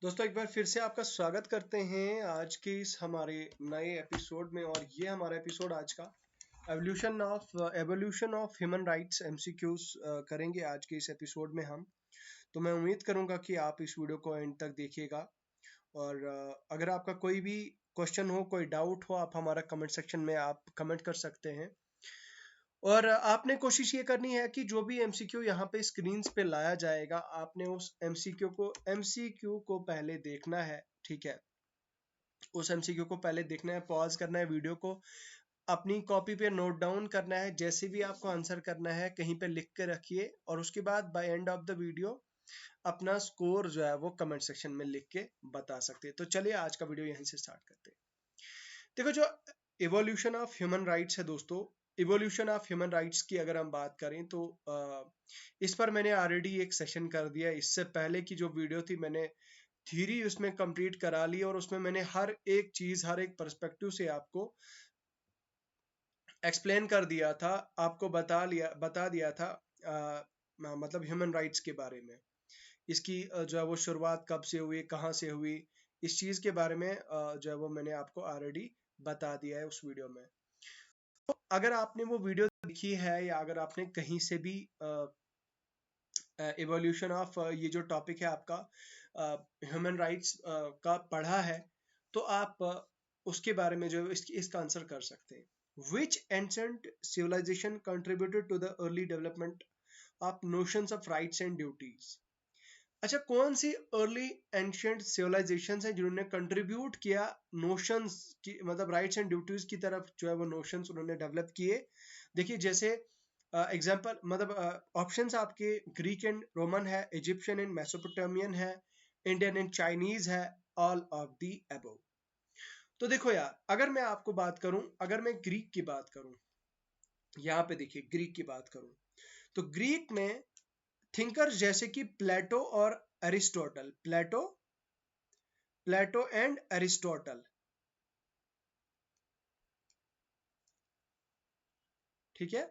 दोस्तों एक बार फिर से आपका स्वागत करते हैं आज के इस हमारे नए एपिसोड में। और ये हमारा एपिसोड आज का evolution of human rights MCQs करेंगे आज के इस एपिसोड में हम। तो मैं उम्मीद करूंगा कि आप इस वीडियो को एंड तक देखिएगा। और अगर आपका कोई भी क्वेश्चन हो, कोई डाउट हो, आप हमारा कमेंट सेक्शन में आप कमेंट कर सकते हैं। और आपने कोशिश ये करनी है कि जो भी एमसीक्यू यहाँ पे स्क्रीन पे लाया जाएगा, आपने उस एमसीक्यू को पहले देखना है। ठीक है, उस एमसीक्यू को पहले देखना है, पॉज करना है वीडियो को, अपनी कॉपी पे नोट डाउन करना है। जैसे भी आपको आंसर करना है कहीं पे लिख के रखिए, और उसके बाद by end of the video अपना स्कोर जो है वो कमेंट सेक्शन में लिख के बता सकते हैं। तो चलिए आज का वीडियो यहीं से स्टार्ट करते हैं। देखो, जो इवोल्यूशन ऑफ ह्यूमन राइट्स है दोस्तों, इवोल्यूशन ऑफ ह्यूमन राइट्स की अगर हम बात करें तो इस पर मैंने ऑलरेडी एक सेशन कर दिया। इससे पहले की जो वीडियो थी मैंने थ्योरी उसमें कंप्लीट करा ली, और उसमें मैंने हर एक चीज, हर एक पर्सपेक्टिव से आपको एक्सप्लेन कर दिया था, आपको बता दिया था मतलब ह्यूमन राइट्स के बारे में। इसकी जो है वो शुरुआत कब से हुई, कहाँ से हुई, इस चीज के बारे में जो है वो मैंने आपको ऑलरेडी बता दिया है उस वीडियो में। तो अगर आपने वो वीडियो देखी है, या अगर आपने कहीं से भी इवोल्यूशन ऑफ ये जो टॉपिक है आपका ह्यूमन राइट्स का पढ़ा है, तो आप उसके बारे में जो इसका आंसर कर सकते हैं। Which ancient civilization contributed to the early development of notions of rights and duties. अच्छा, कौन सी अर्ली एंशियंट सिविलाइजेशन है जिन्होंने कंट्रीब्यूट किया नोशंस की, मतलब राइट्स एंड ड्यूटीज की तरफ जो है वो नोशंस उन्होंने डेवलप किए। देखिए, जैसे एग्जांपल मतलब ऑप्शंस आपके ग्रीक एंड रोमन है, इजिप्शियन एंड मेसोपोटामियन है, इंडियन एंड चाइनीज है, ऑल ऑफ दी अबव। तो देखो यार, अगर मैं आपको बात करूं, अगर मैं ग्रीक की बात करूं, यहाँ पे देखिए ग्रीक की बात करूं, तो ग्रीक में थिंकर्स जैसे कि प्लेटो और एरिस्टोटल, प्लेटो एंड एरिस्टोटल, ठीक है,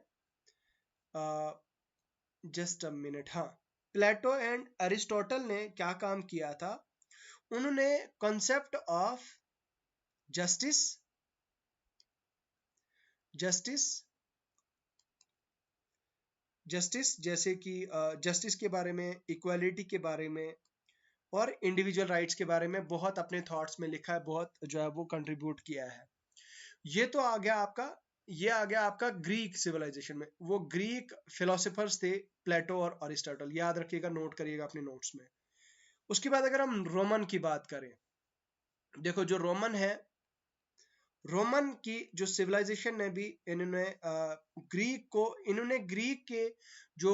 जस्ट अ मिनट। हाँ, प्लेटो एंड एरिस्टोटल ने क्या काम किया था, उन्होंने concept of justice justice justice जैसे कि जस्टिस के बारे में, इक्वालिटी के बारे में, और इंडिविजुअल राइट्स के बारे में बहुत अपने थॉट्स में लिखा है, बहुत जो है वो कंट्रीब्यूट किया है। ये तो आ गया आपका, ये आ गया आपका ग्रीक सिविलाइजेशन में। वो ग्रीक फिलोसोफर्स थे प्लेटो और अरिस्टोटल, याद रखिएगा, नोट करिएगा अपने नोट्स में। उसके बाद अगर हम रोमन की बात करें, देखो जो रोमन है, रोमन की जो सिविलाइजेशन ने भी, इन्होंने ग्रीक के जो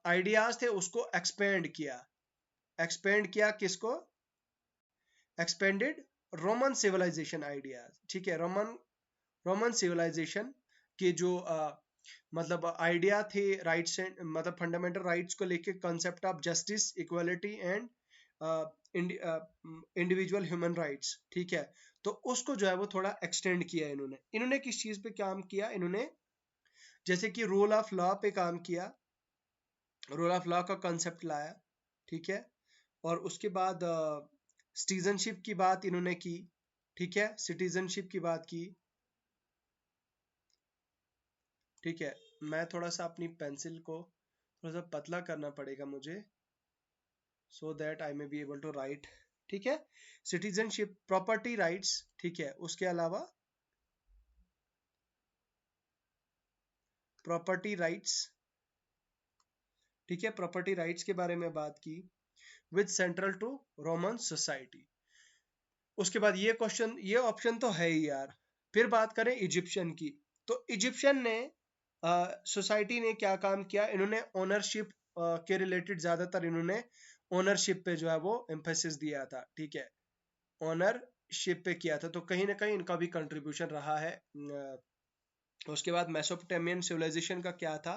आइडियाज थे उसको एक्सपेंड किया किसको, एक्सपेंडेड रोमन सिविलाइजेशन आइडियाज। ठीक है, रोमन सिविलाइजेशन के जो मतलब आइडिया थे राइट्स एंड, मतलब फंडामेंटल राइट्स को लेके, concept of justice, equality and individual human rights, ठीक है, तो उसको जो है वो थोड़ा एक्सटेंड किया इन्होंने किस चीज पे काम किया, इन्होंने जैसे कि रूल ऑफ लॉ पे काम किया, रूल ऑफ लॉ का कॉन्सेप्ट लाया, ठीक है, और उसके बाद सिटीजनशिप की बात इन्होंने की, ठीक है, सिटीजनशिप की बात की, ठीक है। मैं थोड़ा सा अपनी पेंसिल को थोड़ा सा पतला करना पड़ेगा मुझे, so that I may be able to write, ठीक है। सिटीजनशिप, प्रॉपर्टी राइट्स, ठीक है, उसके अलावा प्रॉपर्टी राइट्स, ठीक है, प्रॉपर्टी राइट्स के बारे में बात की, with central to Roman society. उसके बाद ये ऑप्शन तो है ही यार। फिर बात करें इजिप्शियन की, तो इजिप्शियन ने सोसाइटी ने क्या काम किया, इन्होंने ओनरशिप के रिलेटेड ज्यादातर इन्होंने ओनरशिप पे जो है वो एम्फेसिस दिया था, ठीक है, ओनरशिप पे किया था, तो कहीं ना कहीं इनका भी कंट्रीब्यूशन रहा है। उसके बाद मेसोपोटामियन सिविलाइजेशन का क्या था,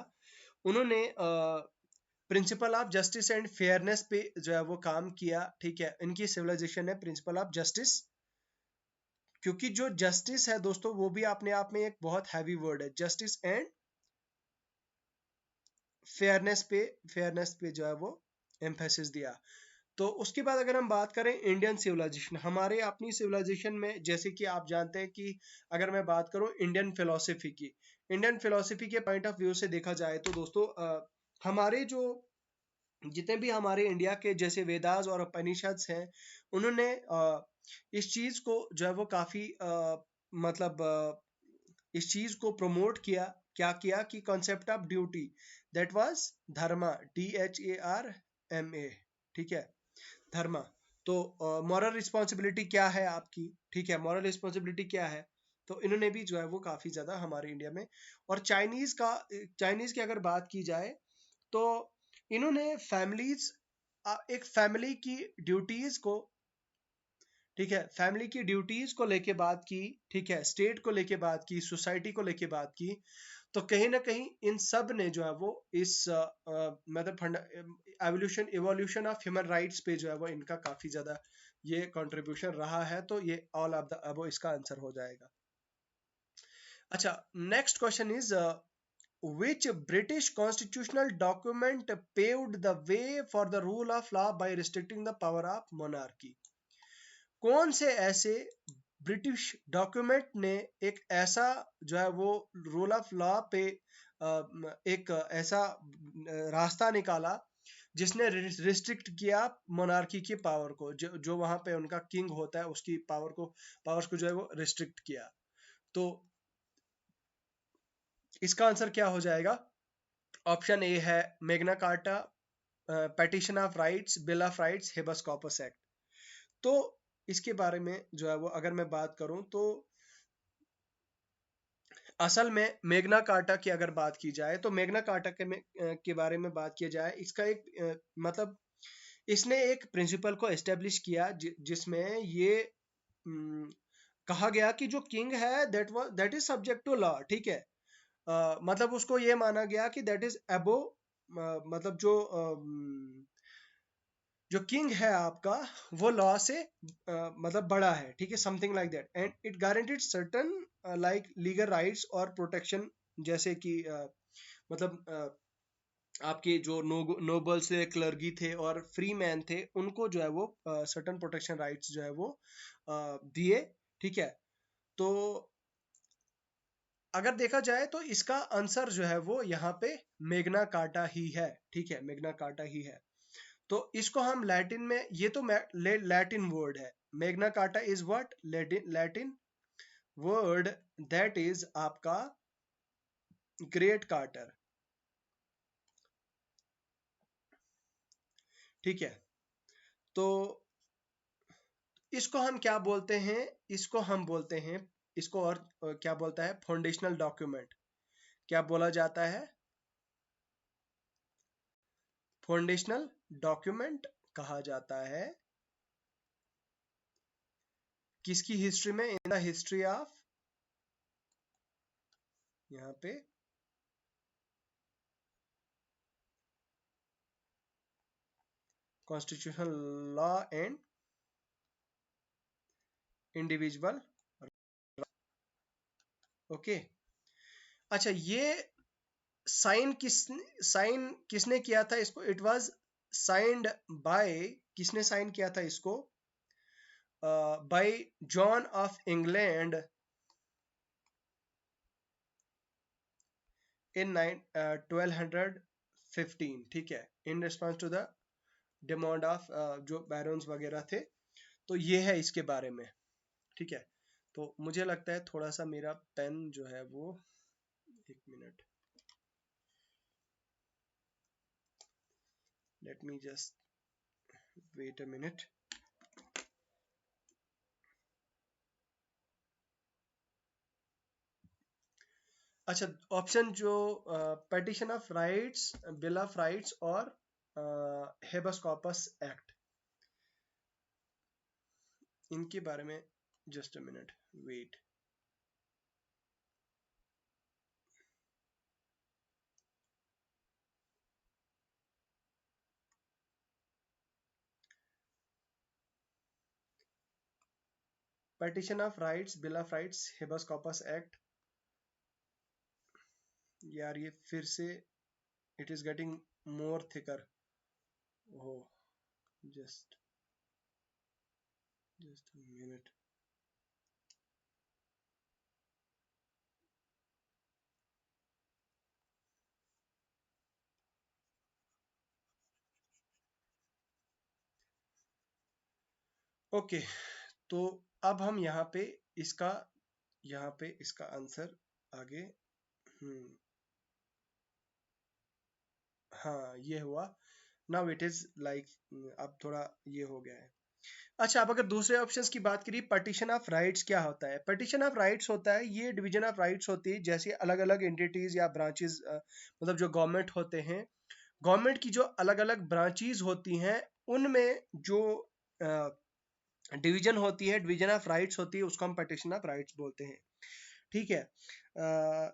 उन्होंने principle of justice and fairness पे जो है वो काम किया, ठीक है, इनकी सिविलाइजेशन है प्रिंसिपल ऑफ जस्टिस। क्योंकि जो जस्टिस है दोस्तों, वो भी अपने आप में एक बहुत हैवी वर्ड है, जस्टिस एंड फेयरनेस पे जो है वो एम्फेसिस दिया। तो उसके बाद अगर हम बात करें इंडियन सिविलाइजेशन, हमारे अपनी सिविलाइजेशन में जैसे कि आप जानते हैं कि अगर मैं बात करूं इंडियन फिलोसफी के पॉइंट ऑफ व्यू से देखा जाए तो दोस्तों हमारे जो जितने भी हमारे इंडिया के जैसे वेदास और उपनिषद्स हैं, उन्होंने इस चीज को जो है वो काफी मतलब इस चीज को प्रमोट किया। क्या किया कि concept of duty, that was Dharma, DHARMA, ठीक है, धर्मा। तो मॉरल रिस्पॉन्सिबिलिटी क्या है आपकी, ठीक है, मॉरल रिस्पॉन्सिबिलिटी क्या है, तो इन्होंने भी जो है वो काफी ज्यादा हमारे इंडिया में। और चाइनीज की अगर बात की जाए तो इन्होंने एक फैमिली की ड्यूटीज को, ठीक है, फैमिली की ड्यूटीज को लेके बात की, ठीक है, स्टेट को लेके बात की, सोसाइटी को लेके बात की। तो कहीं ना कहीं इन सब ने जो है वो इस मतलब evolution evolution of human rights पे जो है वो इनका काफी ज्यादा ये कंट्रीब्यूशन रहा है। तो ये ऑल ऑफ द अबव इसका आंसर हो जाएगा। अच्छा, next question is which British constitutional document paved the way for the rule of law by restricting the power of monarchy? कौन से ऐसे ब्रिटिश डॉक्यूमेंट ने एक ऐसा जो है वो रूल ऑफ लॉ पे एक ऐसा रास्ता निकाला जिसने रिस्ट्रिक्ट किया मोनार्की की पावर को, जो वहां पे उनका किंग होता है उसकी पावर्स को जो है वो रिस्ट्रिक्ट किया। तो इसका आंसर क्या हो जाएगा? ऑप्शन ए है Magna Carta, petition of rights, bill of rights, habeas corpus act. तो इसके बारे में जो है वो अगर मैं बात करूं तो असल में मेग्ना कार्टा की अगर बात की जाए तो मेग्ना कार्टा के बारे में बात किया जाए, इसका एक मतलब इसने एक प्रिंसिपल को एस्टेब्लिश किया जिसमें ये कहा गया कि जो किंग है that is subject to law, ठीक है। मतलब उसको ये माना गया कि दैट इज अबो, मतलब जो किंग है आपका वो लॉ से मतलब बड़ा है, ठीक है, something like that. And it guaranteed certain like legal rights और प्रोटेक्शन, जैसे कि मतलब आपके जो नोबल्स थे, क्लर्गी थे और फ्री मैन थे, उनको जो है वो सर्टन प्रोटेक्शन राइट्स जो है वो दिए, ठीक है। तो अगर देखा जाए तो इसका आंसर जो है वो यहाँ पे मेग्ना कार्टा ही है, ठीक है, मेग्ना कार्टा ही है। तो इसको हम लैटिन में, ये तो लैटिन वर्ड है। Magna carta is what? Latin word that is आपका ग्रेट कार्टर, ठीक है। तो इसको हम क्या बोलते हैं? इसको हम बोलते हैं, इसको और क्या बोलता है? Foundational document. क्या बोला जाता है? फाउंडेशनल डॉक्यूमेंट कहा जाता है किसकी हिस्ट्री में? इन द हिस्ट्री ऑफ, यहाँ पे constitutional law and individual, okay. अच्छा, ये साइन किसने किया था इसको? इट वाज साइंड बाय, किसने साइन किया था इसको? By John of England in 1215, ठीक है, in response to the demand of जो बैरन्स वगैरह थे। तो ये है इसके बारे में, ठीक है। तो मुझे लगता है थोड़ा सा मेरा पेन जो है वो, एक minute, let me just wait a minute. अच्छा, ऑप्शन जो petition of rights, bill of rights और हेबस कॉर्पस एक्ट, इनके बारे में just a minute wait. Petition of rights, bill of rights, habeas corpus act, यार ये फिर से it is getting more thicker. Oh, just a minute. Okay, तो अब हम इसका यहाँ पे इसका आंसर आगे। हम्म, हाँ ये हुआ। नाउ इट इज लाइक, अब थोड़ा ये हो गया है। अच्छा, अब अगर दूसरे ऑप्शंस की बात करिए, पार्टीशन ऑफ राइट्स क्या होता है? पार्टीशन ऑफ राइट्स होता है, ये डिवीजन ऑफ राइट्स होती है, जैसे अलग अलग एंटिटीज या ब्रांचेस, मतलब जो गवर्नमेंट होते हैं, गवर्नमेंट की जो अलग अलग ब्रांचेस होती हैं, उनमें जो डिवीजन होती है, डिवीजन ऑफ राइट्स होती है, उसको हम पार्टीशन ऑफ राइट्स बोलते हैं। ठीक है।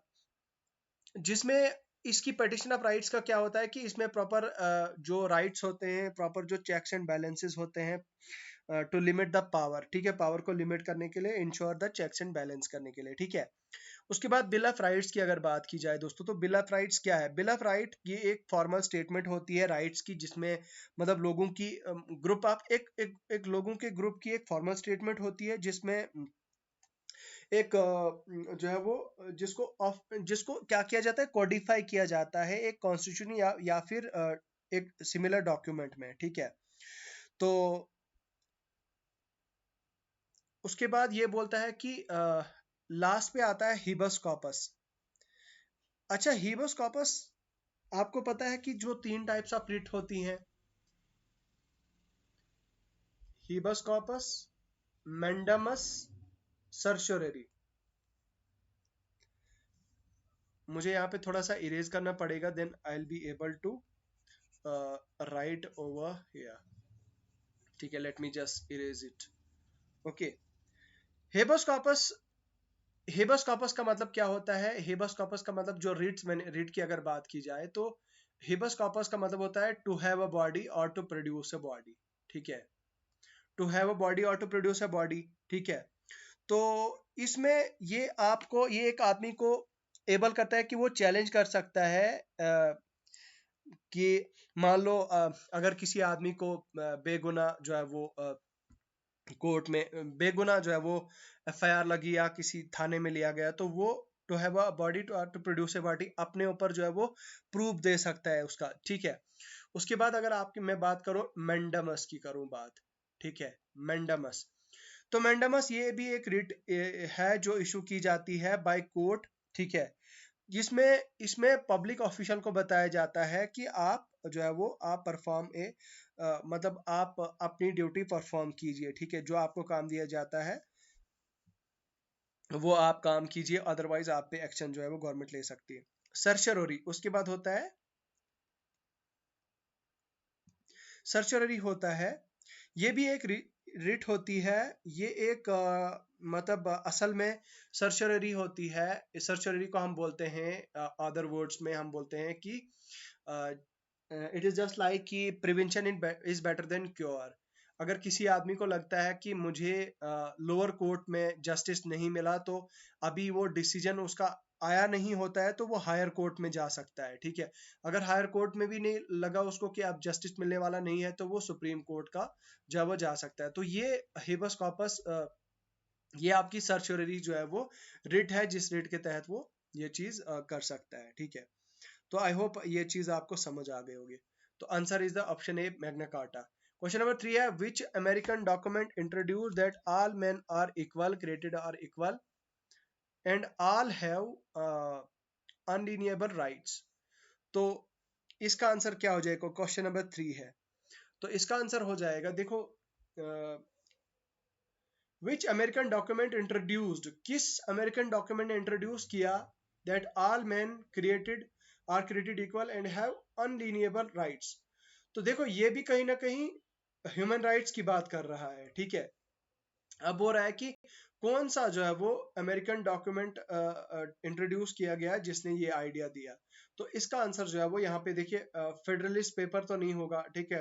जिसमें इसकी पार्टीशन ऑफ राइट्स का क्या होता है कि इसमें प्रॉपर जो राइट्स होते हैं, प्रॉपर जो चेक्स एंड बैलेंसेस होते हैं टू लिमिट द पावर, ठीक है, पावर को लिमिट करने के लिए, ensure the checks and balance करने के लिए, ठीक है। उसके बाद बिल ऑफ राइट्स की अगर बात की जाए दोस्तों, तो बिल ऑफ राइट्स क्या है? बिल ऑफ राइट ये एक फॉर्मल स्टेटमेंट होती है राइट्स की, जिसमें मतलब लोगों की ग्रुप ऑफ एक लोगों के ग्रुप की एक फॉर्मल स्टेटमेंट होती है, जिसमें एक जो है वो जिसको क्या किया जाता है, कोडिफाई किया जाता है एक कॉन्स्टिट्यूशन या फिर एक सिमिलर डॉक्यूमेंट में, ठीक है। तो उसके बाद ये बोलता है कि लास्ट पे आता है हिबस कॉपस। अच्छा, हिबस कॉपस, आपको पता है कि जो 3 टाइप्स ऑफ रिट होती हैं, हिबस कॉपस, मैंडमस, सर्चोररी। मुझे यहाँ पे थोड़ा सा इरेज करना पड़ेगा, then I will be able to write over here. ठीक है, let me just erase it. Okay, habeas corpus. Habeas corpus का मतलब क्या होता है? हेबस कॉपस का मतलब, जो रिट्स, मैंने रिट की अगर बात की जाए तो हेबस कॉपस का मतलब होता है टू हैव अ बॉडी और टू प्रोड्यूस अ बॉडी, ठीक है। टू हैव अ बॉडी और टू प्रोड्यूस अ बॉडी, ठीक है। तो इसमें ये एक आदमी को एबल करता है कि वो चैलेंज कर सकता है कि मान लो अगर किसी आदमी को बेगुना जो है वो कोर्ट में बेगुनाह जो है वो एफआईआर लगी या किसी थाने में लिया गया, तो वो to have a body to produce a body अपने ऊपर जो है वो प्रूफ दे सकता है उसका, ठीक है। उसके बाद अगर आपकी मैं बात करूं, मैंडमस की करूं बात, ठीक है, मैंडमस। तो मैंडमस ये भी एक रिट है जो इशू की जाती है बाय कोर्ट, ठीक है। जिसमें इसमें पब्लिक ऑफिशियल को बताया जाता है कि आप जो है वो आप परफॉर्म मतलब आप अपनी ड्यूटी परफॉर्म कीजिए, ठीक है, जो आपको काम दिया जाता है वो आप काम कीजिए, अदरवाइज आप पे एक्शन जो है वो गवर्नमेंट ले सकती है। सर्चररी उसके बाद होता है, सर्चररी होता है, ये भी एक रिट होती है। ये एक मतलब असल में सर्चररी होती है। सर्चररी को हम बोलते हैं, अदर वर्ड्स में हम बोलते हैं कि इट इज जस्ट लाइक कि prevention is better than cure. अगर किसी आदमी को लगता है कि मुझे लोअर कोर्ट में जस्टिस नहीं मिला, तो अभी वो डिसीजन उसका आया नहीं होता है, तो वो हायर कोर्ट में जा सकता है, ठीक है। अगर हायर कोर्ट में भी नहीं लगा उसको कि अब जस्टिस मिलने वाला नहीं है, तो वो सुप्रीम कोर्ट का जो है वो जा सकता है। तो ये हेबस कॉपस, ये आपकी सर्चररी जो है वो रिट है, जिस रिट के तहत वो ये चीज कर सकता है, ठीक है। तो आई होप ये चीज आपको समझ आ गई होगी। तो answer is the option A, Magna Carta. Question number 3 है, which American document introduce that all men are equal, created are equal and all have unalienable rights. तो इसका आंसर क्या हो जाएगा? क्वेश्चन नंबर 3 है, तो इसका आंसर हो जाएगा, देखो, विच अमेरिकन डॉक्यूमेंट इंट्रोड्यूस्ड, किस अमेरिकन डॉक्यूमेंट ने इंट्रोड्यूस किया that all man created are created equal and have unalienable rights. तो देखो, ये भी कहीं ना कहीं ह्यूमन राइट्स की बात कर रहा है, ठीक है। अब हो रहा है कि कौन सा जो है वो अमेरिकन डॉक्यूमेंट इंट्रोड्यूस किया गया जिसने ये आइडिया दिया। तो इसका आंसर जो है वो यहाँ पे देखिए, फेडरलिस्ट पेपर तो नहीं होगा, ठीक है,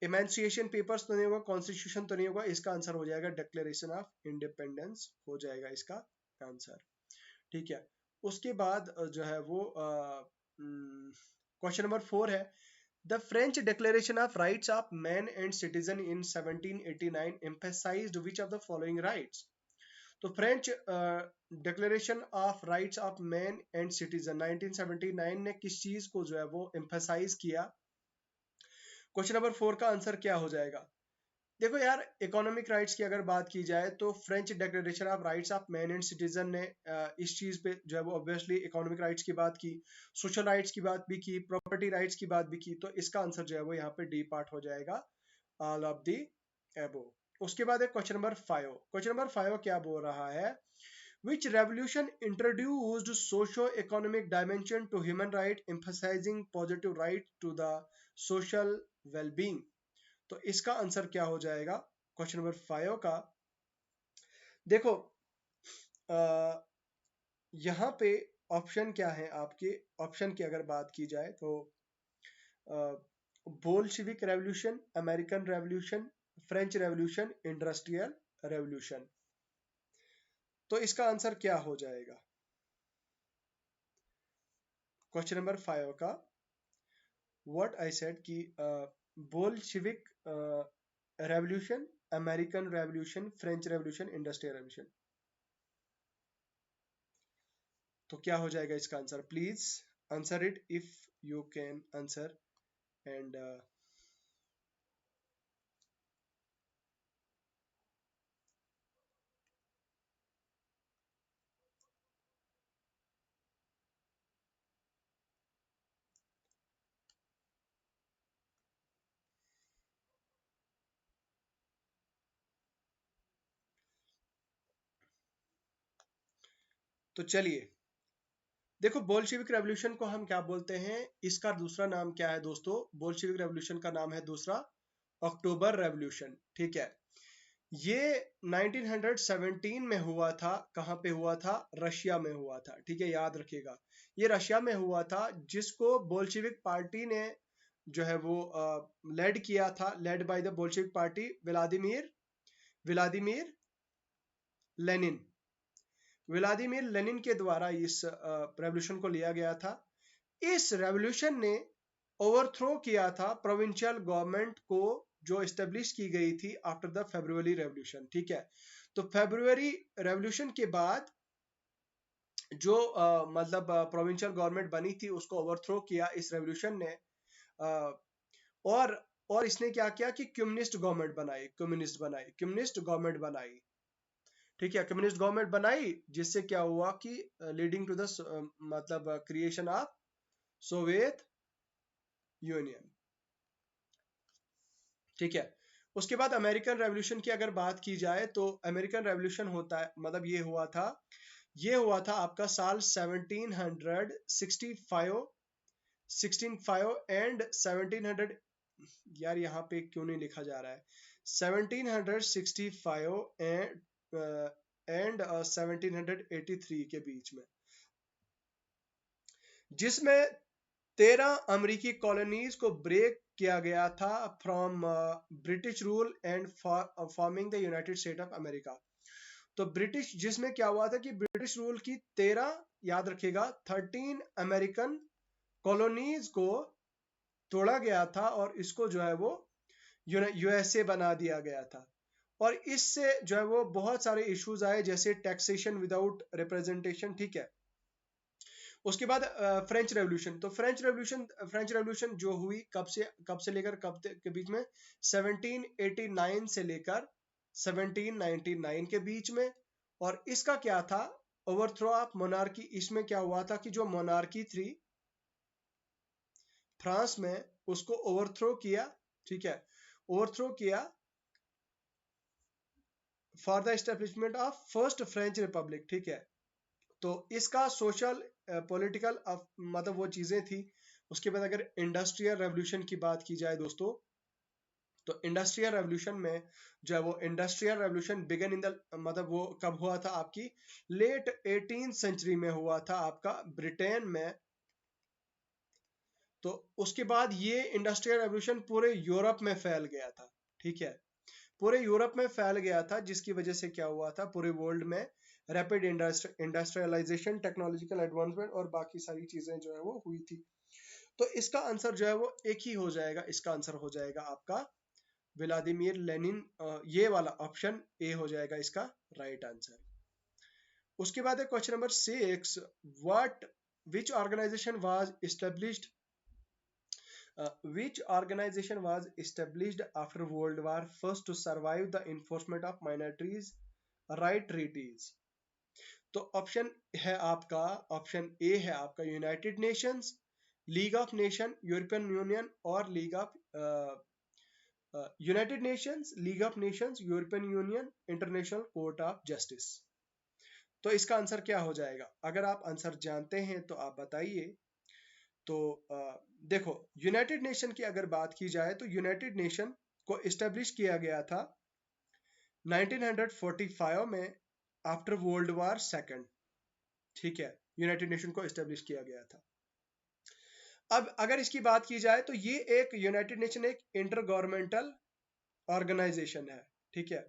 इमेंसिएशन पेपर्स तो नहीं होगा, कॉन्स्टिट्यूशन तो नहीं होगा, इसका आंसर हो जाएगा डिक्लेरेशन ऑफ इंडिपेंडेंस, हो जाएगा इसका आंसर, ठीक है। उसके बाद जो है वो क्वेश्चन नंबर 4 है, The French Declaration of Rights of Man and Citizen in 1789 emphasized which of the following rights? तो French declaration of rights of man and citizen 1979 ने किस चीज को जो है वो एम्फेसाइज किया? क्वेश्चन नंबर 4 का आंसर क्या हो जाएगा? देखो यार, इकोनॉमिक राइट्स की अगर बात की जाए तो French declaration of rights of man and citizen ने इस चीज पे जो है वो ऑब्वियसली इकोनॉमिक राइट्स की बात की, सोशल राइट्स की बात भी की, प्रॉपर्टी राइट्स की बात भी की, तो इसका आंसर जो है वो यहाँ पे डी पार्ट हो जाएगा, ऑल ऑफ दी एबो। उसके बाद है क्वेश्चन नंबर 5। क्वेश्चन नंबर 5 क्या बोल रहा है? Which revolution introduced socio-economic dimension to human right, emphasizing positive right to the social well-being? तो इसका आंसर क्या हो जाएगा क्वेश्चन नंबर 5 का? देखो, यहाँ पे ऑप्शन क्या है आपके? ऑप्शन की अगर बात की जाए तो Bolshevik revolution, American revolution, French revolution, industrial revolution. तो इसका आंसर क्या हो जाएगा क्वेश्चन नंबर 5 का? व्हाट आई सेड कि Bolshevik revolution, American revolution, French revolution, industrial revolution. तो क्या हो जाएगा इसका answer? Please answer it if you can answer. And तो चलिए, देखो, बोल्शेविक रेवोल्यूशन को हम क्या बोलते हैं? इसका दूसरा नाम क्या है दोस्तों? बोल्शेविक रेवोल्यूशन का नाम है दूसरा अक्टूबर रेवोल्यूशन। ठीक है, ये 1917 में हुआ था। कहां पे हुआ था? रशिया में हुआ था। ठीक है, याद रखिएगा, ये रशिया में हुआ था, जिसको बोल्शेविक पार्टी ने जो है वो लेड किया था, led by the Bolshevik party, Vladimir Vladimir Lenin. Vladimir Lenin के द्वारा इस रेवोल्यूशन को लिया गया था। इस रेवोल्यूशन ने ओवरथ्रो किया था प्रोविंशियल गवर्नमेंट को, जो एस्टेब्लिश की गई थी आफ्टर द फेब्रुअरी रेवोल्यूशन। ठीक है, तो फेब्रुअरी रेवोल्यूशन के बाद जो मतलब प्रोविंशियल गवर्नमेंट बनी थी, उसको ओवरथ्रो किया इस रेवोल्यूशन ने। और और इसने क्या किया कि कम्युनिस्ट गवर्नमेंट बनाई, कम्युनिस्ट गवर्नमेंट बनाई। ठीक है, कम्युनिस्ट गवर्नमेंट बनाई, जिससे क्या हुआ कि लीडिंग टू द मतलब क्रिएशन ऑफ सोवियत यूनियन। ठीक है, उसके बाद अमेरिकन रेवोल्यूशन की अगर बात की जाए तो अमेरिकन रेवोल्यूशन होता है, मतलब ये हुआ था आपका साल 1765, 1605 एंड 1700। यार यहाँ पे क्यों नहीं लिखा जा रहा है? 1765 एंड 1783 के बीच में, जिसमें 13 अमेरिकी कॉलोनीज को ब्रेक किया गया था from British rule and forming the United state of America. तो ब्रिटिश, जिसमें क्या हुआ था कि ब्रिटिश रूल की 13, याद रखिएगा, 13 अमेरिकन कॉलोनीज को तोड़ा गया था और इसको जो है वो यूएसए बना दिया गया था। और इससे जो है वो बहुत सारे इश्यूज आए, जैसे टैक्सेशन विदाउट रिप्रेजेंटेशन। ठीक है, उसके बाद फ्रेंच रेवोल्यूशन। तो फ्रेंच रेवोल्यूशन जो हुई कब से लेकर कब के बीच में? 1789 से लेकर 1799 के बीच में। और इसका क्या था? Overthrow of monarchy. इसमें क्या हुआ था कि जो मोनार्की थी फ्रांस में, उसको ओवरथ्रो किया। ठीक है, ओवरथ्रो किया for the establishment of first French Republic. ठीक है, तो इसका सोशल पॉलिटिकल मतलब वो चीजें थी। उसके बाद अगर इंडस्ट्रियल रेवोल्यूशन की बात की जाए दोस्तों, तो इंडस्ट्रियल रेवोल्यूशन में जो है वो industrial revolution began in the, मतलब वो कब हुआ था? आपकी लेट 18th सेंचुरी में हुआ था, आपका ब्रिटेन में। तो उसके बाद ये इंडस्ट्रियल रेवोल्यूशन पूरे यूरोप में फैल गया था। ठीक है, पूरे यूरोप में फैल गया था, जिसकी वजह से क्या हुआ था, पूरे वर्ल्ड में रैपिड इंडस्ट्रियलाइजेशन, टेक्नोलॉजिकल एडवांसमेंट और बाकी सारी चीजें जो है वो हुई थी। तो इसका आंसर जो है वो एक ही हो जाएगा, इसका आंसर हो जाएगा आपका व्लादिमीर लेनिन। ये वाला ऑप्शन ए हो जाएगा इसका राइट आंसर। उसके बाद है question number 6, what which organisation was established which organization was established after World War First to survive the enforcement of minorities right treaties? तो ऑप्शन है आपका, ऑप्शन ए है आपका United Nations, League of Nation, European Union और League of United Nations, League of Nations, European Union, International Court of Justice. तो इसका answer क्या हो जाएगा? अगर आप आंसर जानते हैं तो आप बताइए। तो देखो, यूनाइटेड नेशन की अगर बात की जाए तो यूनाइटेड नेशन को इस्टेब्लिश किया गया था 1945 में आफ्टर वर्ल्ड वॉर सेकंड। ठीक है, यूनाइटेड नेशन को इस्टेब्लिश किया गया था। अब अगर इसकी बात की जाए तो ये एक यूनाइटेड नेशन एक इंटर गवर्नमेंटल ऑर्गेनाइजेशन है। ठीक है,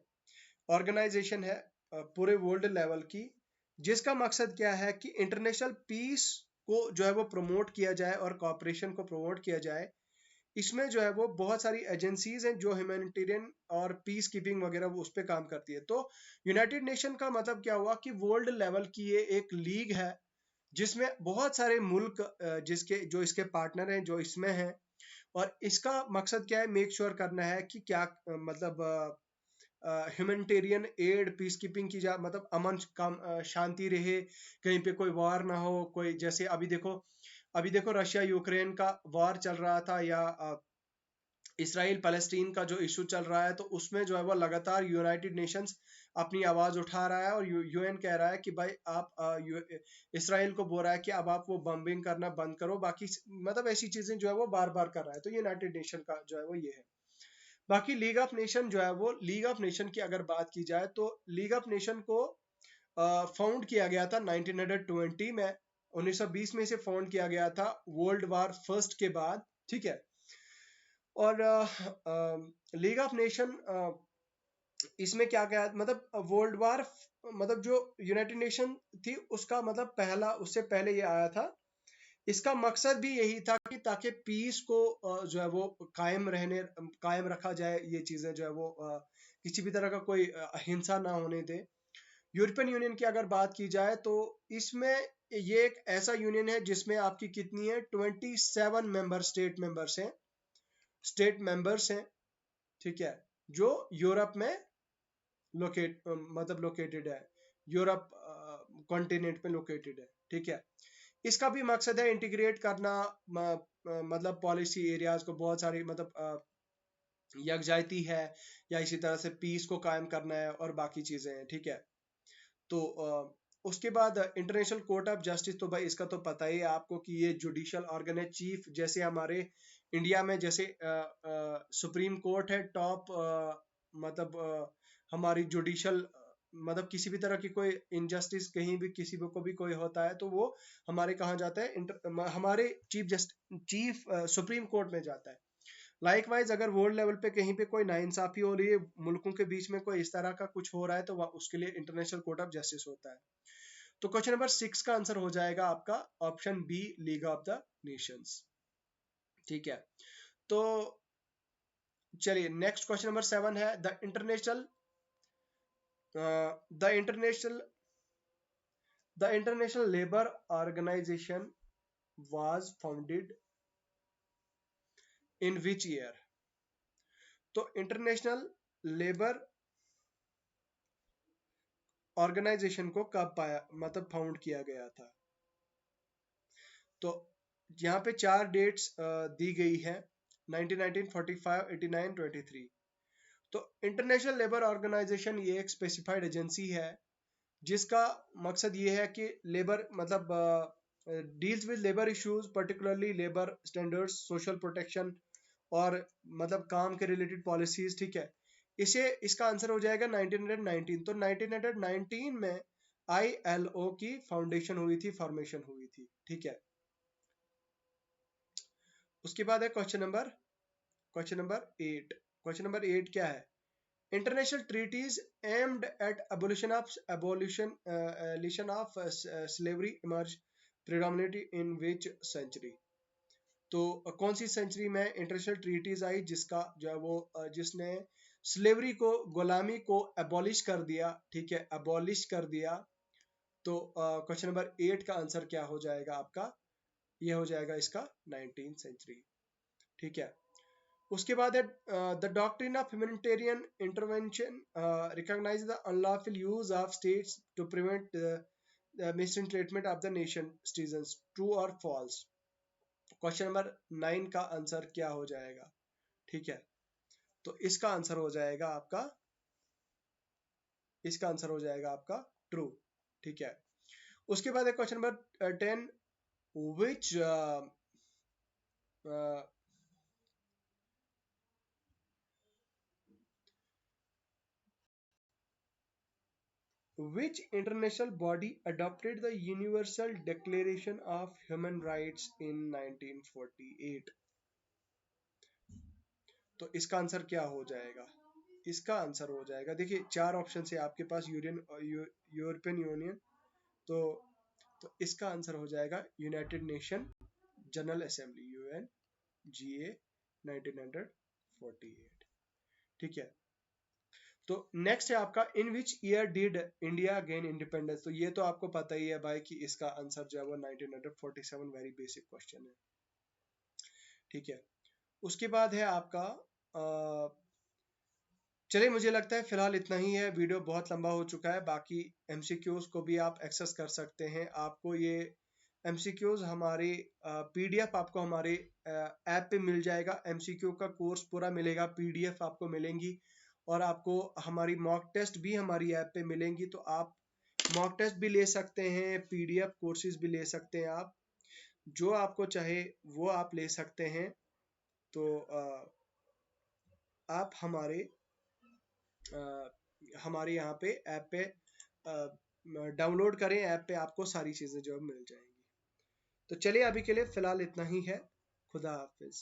ऑर्गेनाइजेशन है पूरे वर्ल्ड लेवल की, जिसका मकसद क्या है कि इंटरनेशनल पीस को जो है वो प्रमोट किया जाए और कॉपरेशन को प्रमोट किया जाए। इसमें जो है वो बहुत सारी एजेंसीज हैं जो ह्यूमैनिटेरियन और पीस कीपिंग वगैरह वो उस पर काम करती है। तो यूनाइटेड नेशन का मतलब क्या हुआ कि वर्ल्ड लेवल की ये एक लीग है जिसमें बहुत सारे मुल्क जिसके जो इसके पार्टनर हैं जो इसमें हैं, और इसका मकसद क्या है, मेक श्योर करना है कि क्या मतलब ह्यूमैनिटेरियन एड, पीस कीपिंग की जा, मतलब अमन शांति रहे, कहीं पे कोई वार ना हो। कोई जैसे अभी देखो रशिया यूक्रेन का वार चल रहा था, या इसराइल पैलेस्टीन का जो इशू चल रहा है, तो उसमें जो है वो लगातार यूनाइटेड नेशंस अपनी आवाज उठा रहा है और यूएन कह रहा है कि भाई आप इसराइल को बोल रहा है कि अब आप वो बम्बिंग करना बंद करो, बाकी मतलब ऐसी चीजें जो है वो बार बार कर रहा है। तो यूनाइटेड नेशन का जो है वो ये है। बाकी लीग ऑफ नेशन जो है वो, लीग ऑफ नेशन की अगर बात की जाए तो लीग ऑफ नेशन को फाउंड किया गया था 1920 में, 1920 में इसे फाउंड किया गया था वर्ल्ड वार फर्स्ट के बाद। ठीक है, और लीग ऑफ नेशन इसमें क्या क्या मतलब वर्ल्ड वार, मतलब जो यूनाइटेड नेशन थी उसका मतलब पहला, उससे पहले ये आया था। इसका मकसद भी यही था कि ताकि पीस को जो है वो कायम रखा जाए, ये चीजें जो है वो किसी भी तरह का कोई हिंसा ना होने दे। यूरोपियन यूनियन की अगर बात की जाए तो इसमें ये एक ऐसा यूनियन है जिसमें आपकी कितनी है, 27 स्टेट मेंबर्स हैं। ठीक है, जो यूरोप में लोकेटेड है, यूरोप कॉन्टिनेंट में लोकेटेड है। ठीक है, इसका भी मकसद है इंटीग्रेट करना, मतलब पॉलिसी एरियाज को, बहुत सारी मतलब यकजाती है, या इसी तरह से पीस को कायम करना है और बाकी चीजें हैं। ठीक है, तो उसके बाद इंटरनेशनल कोर्ट ऑफ जस्टिस, तो भाई इसका तो पता ही है आपको कि ये जुडिशियल ऑर्गन है, चीफ, जैसे हमारे इंडिया में जैसे सुप्रीम कोर्ट है टॉप, मतलब हमारी जुडिशियल, मतलब किसी भी तरह की कोई इनजस्टिस कहीं भी किसी को भी कोई होता है तो वो हमारे कहाँ जाता है, हमारे चीफ सुप्रीम कोर्ट में जाता है। लाइकवाइज अगर वर्ल्ड लेवल पे कहीं पे कोई नाइंसाफी हो रही है, मुल्कों के बीच में कोई इस तरह का कुछ हो रहा है, तो उसके लिए इंटरनेशनल कोर्ट ऑफ जस्टिस होता है। तो क्वेश्चन नंबर 6 का आंसर हो जाएगा आपका option B, league of the nations. ठीक है, तो चलिए नेक्स्ट क्वेश्चन नंबर 7 है, the international labour organisation was founded in which year? तो इंटरनेशनल लेबर ऑर्गेनाइजेशन को कब पाया, मतलब फाउंड किया गया था? तो यहाँ पे 4 डेट्स दी गई है, 1919, 45, 89, 23। तो इंटरनेशनल लेबर ऑर्गेनाइजेशन ये एक स्पेसिफाइड एजेंसी है जिसका मकसद ये है कि लेबर मतलब deals with labour issues, particularly labour standards, social protection और मतलब काम के रिलेटेड पॉलिसीज। ठीक है, इसका आंसर हो जाएगा 1919। तो 1919 में ILO की फाउंडेशन हुई थी, फॉर्मेशन हुई थी। ठीक है, उसके बाद है क्वेश्चन नंबर 8 क्या है? International treaties aimed at abolition of slavery emerged predominantly in which century? तो कौन सी सेंचुरी में इंटरनेशनल ट्रीटीज आई जिसका जो है वो जिसने स्लेवरी को, गुलामी को एबॉलिश कर दिया, ठीक है, एबॉलिश कर दिया। तो क्वेश्चन नंबर 8 का आंसर क्या हो जाएगा आपका? ये हो जाएगा इसका 19th सेंचुरी, ठीक है। उसके बाद है the doctrine of humanitarian intervention recognise the unlawful use of states to prevent mistreatment of the nation citizens, true और फॉल्स। क्वेश्चन नंबर 9 का आंसर क्या हो जाएगा? ठीक है, तो इसका आंसर हो जाएगा आपका, इसका आंसर हो जाएगा आपका ट्रू, ठीक है। उसके बाद है question number 10, which which international body adopted the Universal Declaration of Human Rights in 1948? तो इसका आंसर क्या हो जाएगा? इसका आंसर हो जाएगा, देखिए 4 ऑप्शन है आपके पास, यूरोपियन यूनियन, तो इसका आंसर हो जाएगा United Nation General Assembly, UN GA 1948, ठीक है। तो नेक्स्ट है आपका, in which year did India gain independence? तो ये तो आपको पता ही है भाई कि इसका आंसर जो है वो 1947, वेरी बेसिक क्वेश्चन है, ठीक है। उसके बाद है आपका चलिए मुझे लगता है फिलहाल इतना ही है, वीडियो बहुत लंबा हो चुका है। बाकी एमसीक्यूज को भी आप एक्सेस कर सकते हैं, आपको ये एमसीक्यूज हमारे पीडीएफ आपको हमारे ऐप पे मिल जाएगा, एमसीक्यू का कोर्स पूरा मिलेगा, पीडीएफ आपको मिलेंगी, और आपको हमारी मॉक टेस्ट भी हमारी ऐप पे मिलेंगी। तो आप मॉक टेस्ट भी ले सकते हैं, पीडीएफ कोर्सेज भी ले सकते हैं, आप जो आपको चाहे वो आप ले सकते हैं। तो आप हमारे यहाँ पे ऐप पे डाउनलोड करें, ऐप पे आपको सारी चीज़ें जो मिल जाएंगी। तो चलिए अभी के लिए फ़िलहाल इतना ही है, खुदा हाफिज़।